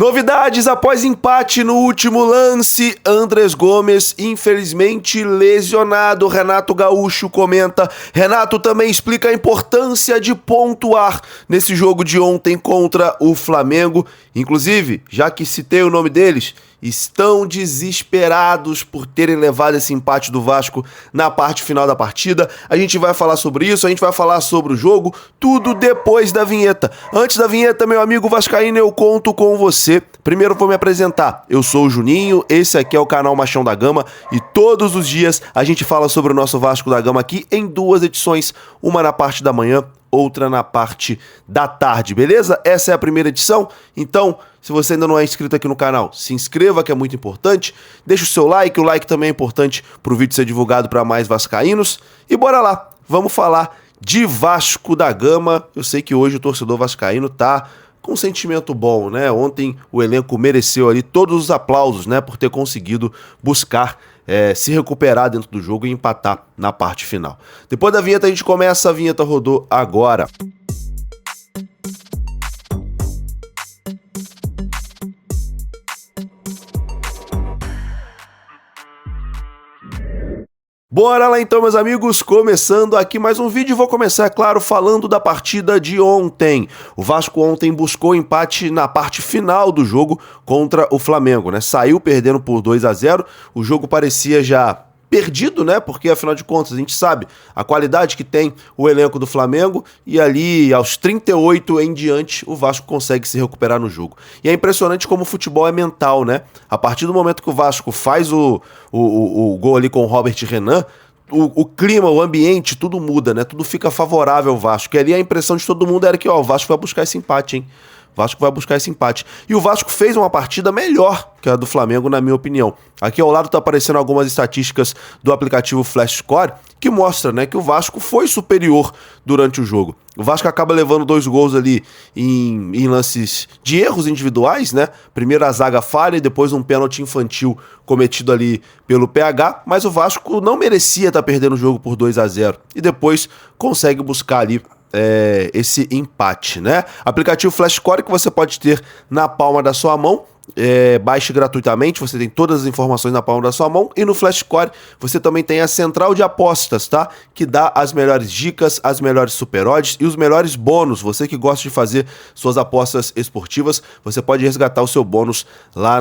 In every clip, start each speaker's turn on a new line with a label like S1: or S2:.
S1: Novidades após empate no último lance, Andrés Gomes infelizmente lesionado. Renato Gaúcho comenta. Renato também explica a importância de pontuar nesse jogo de ontem contra o Flamengo. Inclusive, já que citei o nome deles, estão desesperados por terem levado esse empate do Vasco na parte final da partida. A gente vai falar sobre isso, a gente vai falar sobre o jogo, tudo depois da vinheta. Antes da vinheta, meu amigo vascaíno, eu conto com você. Primeiro vou me apresentar. Eu sou o Juninho, esse aqui é o canal Machão da Gama e todos os dias a gente fala sobre o nosso Vasco da Gama aqui em duas edições, uma na parte da manhã, outra na parte da tarde, beleza? Essa é a primeira edição, então se você ainda não é inscrito aqui no canal, se inscreva que é muito importante, deixa o seu like, o like também é importante para o vídeo ser divulgado para mais vascaínos, e bora lá, vamos falar de Vasco da Gama. Eu sei que hoje o torcedor vascaíno tá com um sentimento bom, né? Ontem o elenco mereceu ali todos os aplausos, né, por ter conseguido buscar se recuperar dentro do jogo e empatar na parte final. Depois da vinheta a gente começa, a vinheta rodou agora. Bora lá então, meus amigos, começando aqui mais um vídeo. Vou começar, é claro, falando da partida de ontem. O Vasco ontem buscou empate na parte final do jogo contra o Flamengo, né? Saiu perdendo por 2-0, o jogo parecia já perdido, né? Porque afinal de contas a gente sabe a qualidade que tem o elenco do Flamengo e ali aos 38 em diante o Vasco consegue se recuperar no jogo. E é impressionante como o futebol é mental, né? A partir do momento que o Vasco faz o gol ali com o Robert Renan, o clima, o ambiente, tudo muda, né? Tudo fica favorável ao Vasco. E ali a impressão de todo mundo era que, ó, o Vasco vai buscar esse empate, hein? O Vasco vai buscar esse empate. E o Vasco fez uma partida melhor que a do Flamengo, na minha opinião. Aqui ao lado tá aparecendo algumas estatísticas do aplicativo Flash Score, que mostra, né, que o Vasco foi superior durante o jogo. O Vasco acaba levando 2 gols ali em lances de erros individuais, né? Primeiro a zaga falha e depois um pênalti infantil cometido ali pelo PH, mas o Vasco não merecia estar perdendo o jogo por 2-0 e depois consegue buscar ali esse empate, né? Aplicativo Flash Score que você pode ter na palma da sua mão. Baixe gratuitamente, você tem todas as informações na palma da sua mão, e no Flash Score você também tem a central de apostas, tá? Que dá as melhores dicas, as melhores super odds e os melhores bônus. Você que gosta de fazer suas apostas esportivas, você pode resgatar o seu bônus lá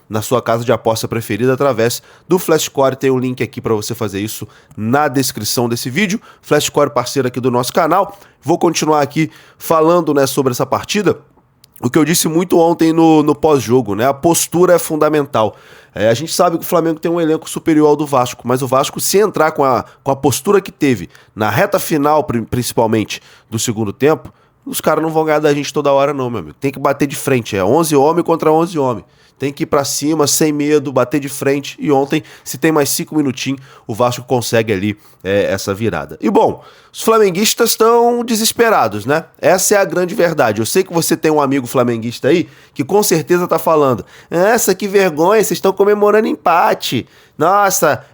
S1: na sua casa de aposta preferida através do Flash Score. Tem um link aqui para você fazer isso na descrição desse vídeo. Flash Score, parceiro aqui do nosso canal. Vou continuar aqui falando, né, sobre essa partida. O que eu disse muito ontem no pós-jogo, né? A postura é fundamental. A gente sabe que o Flamengo tem um elenco superior ao do Vasco, mas o Vasco, se entrar com a postura que teve na reta final, principalmente, do segundo tempo, os caras não vão ganhar da gente toda hora não, meu amigo. Tem que bater de frente, 11 homens contra 11 homens. Tem que ir pra cima, sem medo, bater de frente. E ontem, se tem mais 5 minutinhos, o Vasco consegue ali essa virada. E bom, os flamenguistas estão desesperados, né? Essa é a grande verdade. Eu sei que você tem um amigo flamenguista aí que com certeza tá falando: essa que vergonha, vocês estão comemorando empate. Nossa,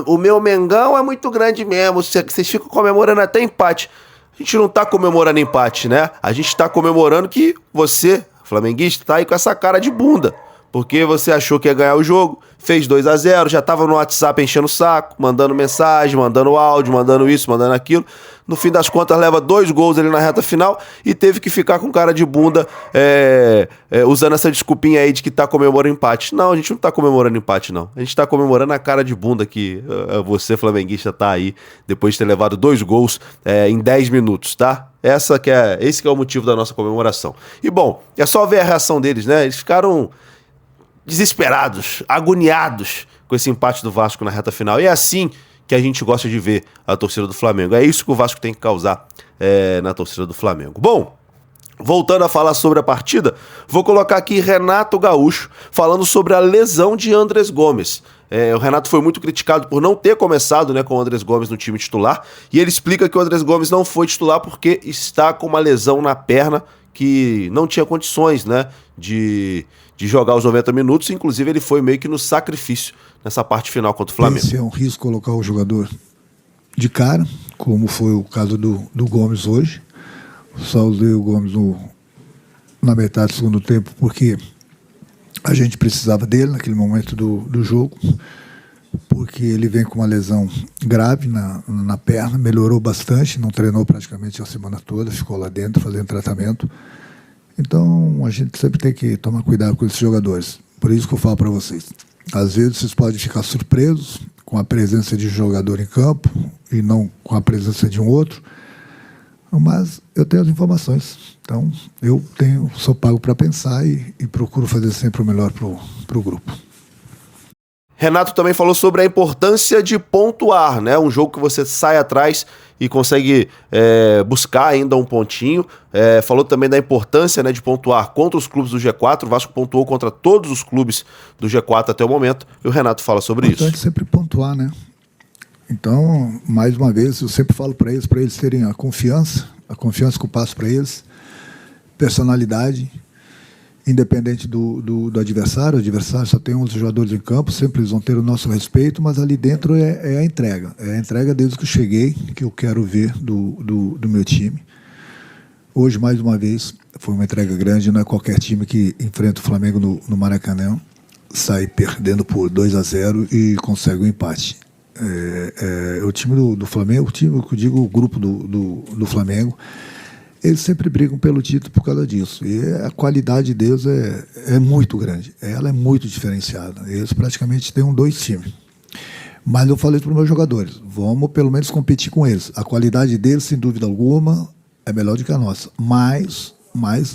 S1: o meu Mengão é muito grande mesmo, vocês ficam comemorando até empate. A gente não tá comemorando empate, né? A gente tá comemorando que você, flamenguista, tá aí com essa cara de bunda. Porque você achou que ia ganhar o jogo, fez 2-0, já tava no WhatsApp enchendo o saco, mandando mensagem, mandando áudio, mandando isso, mandando aquilo. No fim das contas, leva 2 gols ali na reta final e teve que ficar com cara de bunda usando essa desculpinha aí de que tá comemorando empate. Não, a gente não tá comemorando empate, não. A gente tá comemorando a cara de bunda que você, flamenguista, tá aí depois de ter levado 2 gols em 10 minutos, tá? Esse que é o motivo da nossa comemoração. E bom, é só ver a reação deles, né? Eles ficaram desesperados, agoniados com esse empate do Vasco na reta final. E é assim que a gente gosta de ver a torcida do Flamengo. É isso que o Vasco tem que causar na torcida do Flamengo. Bom, voltando a falar sobre a partida, vou colocar aqui Renato Gaúcho falando sobre a lesão de Andrés Gomes. O Renato foi muito criticado por não ter começado, né, com o Andrés Gomes no time titular, e ele explica que o Andrés Gomes não foi titular porque está com uma lesão na perna que não tinha condições, né, de jogar os 90 minutos, inclusive ele foi meio que no sacrifício nessa parte final contra o Flamengo.
S2: Esse é um risco colocar o jogador de cara, como foi o caso do Gomes hoje. Saudei o Gomes na metade do segundo tempo, porque a gente precisava dele naquele momento do jogo, porque ele vem com uma lesão grave na perna, melhorou bastante, não treinou praticamente a semana toda, ficou lá dentro fazendo tratamento. Então, a gente sempre tem que tomar cuidado com esses jogadores. Por isso que eu falo para vocês. Às vezes, vocês podem ficar surpresos com a presença de um jogador em campo e não com a presença de um outro, mas eu tenho as informações. Então, sou pago para pensar e procuro fazer sempre o melhor para o grupo.
S1: Renato também falou sobre a importância de pontuar, né? Um jogo que você sai atrás e consegue buscar ainda um pontinho. Falou também da importância, né, de pontuar contra os clubes do G4. O Vasco pontuou contra todos os clubes do G4 até o momento. E o Renato fala sobre isso. É
S2: importante sempre pontuar, né? Então, mais uma vez, eu sempre falo para eles terem a confiança que eu passo para eles, personalidade, independente do adversário. O adversário só tem 11 jogadores em campo, sempre eles vão ter o nosso respeito, mas ali dentro é a entrega. É a entrega desde que eu cheguei, que eu quero ver do meu time. Hoje, mais uma vez, foi uma entrega grande. Não é qualquer time que enfrenta o Flamengo no Maracanã, sai perdendo por 2-0 e consegue um empate. O time do Flamengo, o grupo do Flamengo, eles sempre brigam pelo título por causa disso. E a qualidade deles é muito grande. Ela é muito diferenciada. Eles praticamente têm 2 times. Mas eu falei para os meus jogadores, vamos pelo menos competir com eles. A qualidade deles, sem dúvida alguma, é melhor do que a nossa. Mas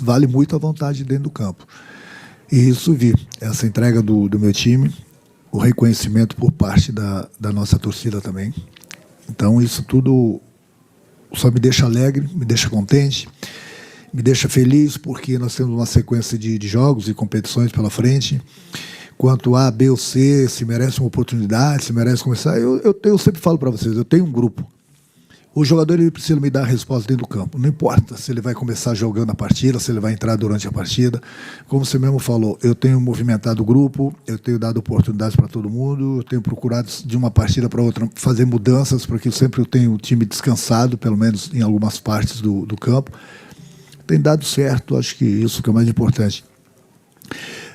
S2: vale muito a vontade dentro do campo. E isso vi. Essa entrega do meu time, o reconhecimento por parte da nossa torcida também. Então, isso tudo só me deixa alegre, me deixa contente, me deixa feliz, porque nós temos uma sequência de jogos e competições pela frente. Quanto A, B ou C, se merece uma oportunidade, se merece começar. Eu sempre falo para vocês, eu tenho um grupo. O jogador ele precisa me dar a resposta dentro do campo. Não importa se ele vai começar jogando a partida, se ele vai entrar durante a partida. Como você mesmo falou, eu tenho movimentado o grupo, eu tenho dado oportunidades para todo mundo, eu tenho procurado de uma partida para outra fazer mudanças, porque sempre eu tenho o time descansado, pelo menos em algumas partes do campo. Tem dado certo, acho que isso que é o mais importante.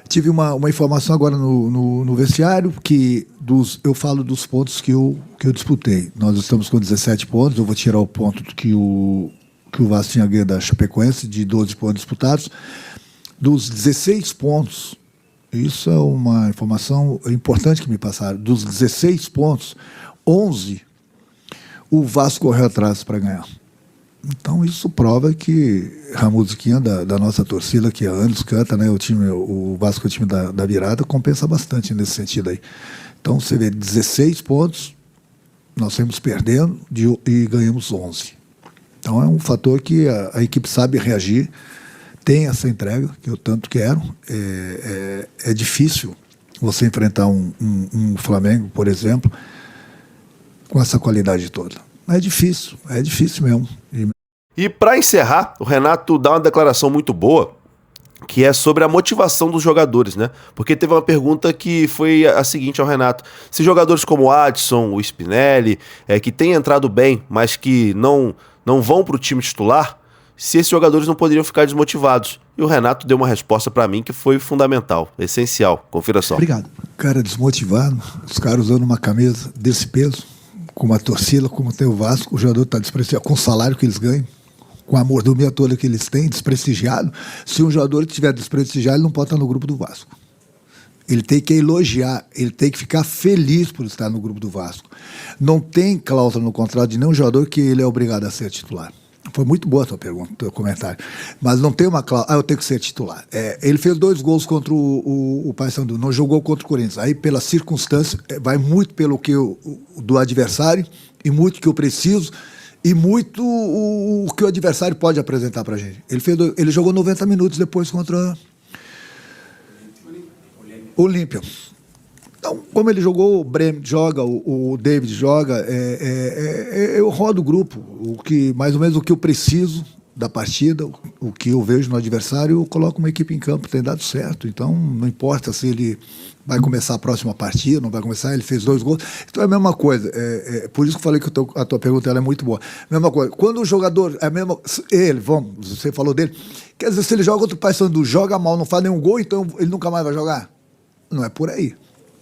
S2: Tive uma informação agora no vestiário, que eu falo dos pontos que eu disputei. Nós estamos com 17 pontos, eu vou tirar o ponto que o Vasco tinha ganho da Chapecoense, de 12 pontos disputados. Dos 16 pontos, isso é uma informação importante que me passaram, dos 16 pontos, 11 o Vasco correu atrás para ganhar. Então, isso prova que a musiquinha da nossa torcida, que há anos canta, né? O Vasco, o time da virada, compensa bastante nesse sentido aí. Então, você vê 16 pontos, nós saímos perdendo e ganhamos 11. Então, é um fator que a equipe sabe reagir, tem essa entrega, que eu tanto quero. É difícil você enfrentar um Flamengo, por exemplo, com essa qualidade toda. É difícil mesmo.
S1: E para encerrar, o Renato dá uma declaração muito boa, que é sobre a motivação dos jogadores, né? Porque teve uma pergunta que foi a seguinte ao Renato: se jogadores como o Adson, o Spinelli, que têm entrado bem, mas que não vão para o time titular, se esses jogadores não poderiam ficar desmotivados. E o Renato deu uma resposta para mim que foi fundamental, essencial. Confira só.
S2: Obrigado. Cara desmotivado, os caras usando uma camisa desse peso, com uma torcida como tem o Vasco, o jogador está desprestigiado, com o salário que eles ganham, com a mordomia toda que eles têm, desprestigiado. Se um jogador estiver desprestigiado, ele não pode estar no grupo do Vasco. Ele tem que elogiar, ele tem que ficar feliz por estar no grupo do Vasco. Não tem cláusula no contrato de nenhum jogador que ele é obrigado a ser titular. Foi muito boa a tua pergunta, teu comentário. Mas não tem uma cláusula, eu tenho que ser titular. Ele fez 2 gols contra o Paysandu, não jogou contra o Corinthians. Aí, pela circunstância, vai muito pelo que do adversário, e muito que eu preciso, e muito o que o adversário pode apresentar pra gente. Ele jogou 90 minutos depois contra o Olímpia. Então, como ele jogou, o Breno joga, o David joga, eu rodo o grupo, mais ou menos o que eu preciso da partida, o que eu vejo no adversário, eu coloco uma equipe em campo, tem dado certo. Então, não importa se ele vai começar a próxima partida, não vai começar, ele fez 2 gols. Então é a mesma coisa. Por isso que eu falei que a tua pergunta ela é muito boa. Mesma coisa. Quando o jogador, você falou dele, quer dizer, se ele joga contra o Paysandu, joga mal, não faz nenhum gol, então ele nunca mais vai jogar? Não é por aí.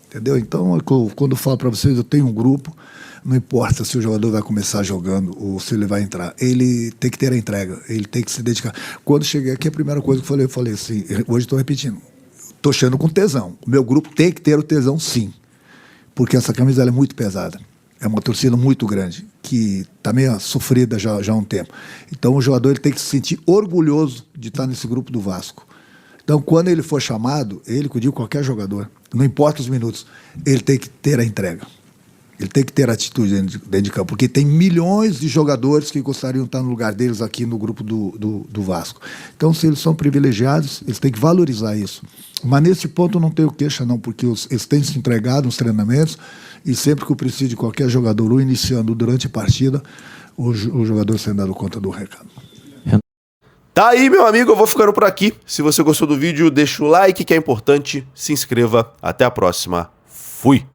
S2: Entendeu? Então, quando eu falo para vocês, eu tenho um grupo, não importa se o jogador vai começar jogando ou se ele vai entrar, ele tem que ter a entrega, ele tem que se dedicar. Quando cheguei aqui, a primeira coisa que eu falei assim, hoje estou repetindo, estou cheando com tesão. O meu grupo tem que ter o tesão, sim, porque essa camisa ela é muito pesada. É uma torcida muito grande, que está meio sofrida já há um tempo. Então, o jogador ele tem que se sentir orgulhoso de estar nesse grupo do Vasco. Então, quando ele for chamado, ele, que eu digo qualquer jogador, não importa os minutos, ele tem que ter a entrega. Ele tem que ter atitude dentro de campo, porque tem milhões de jogadores que gostariam de estar no lugar deles aqui no grupo do Vasco. Então, se eles são privilegiados, eles têm que valorizar isso. Mas nesse ponto eu não tenho queixa, não, porque eles têm se entregado nos treinamentos e sempre que eu preciso de qualquer jogador, ou iniciando durante a partida, o jogador sendo dado conta do recado.
S1: Tá aí, meu amigo, eu vou ficando por aqui. Se você gostou do vídeo, deixa o like que é importante, se inscreva. Até a próxima. Fui!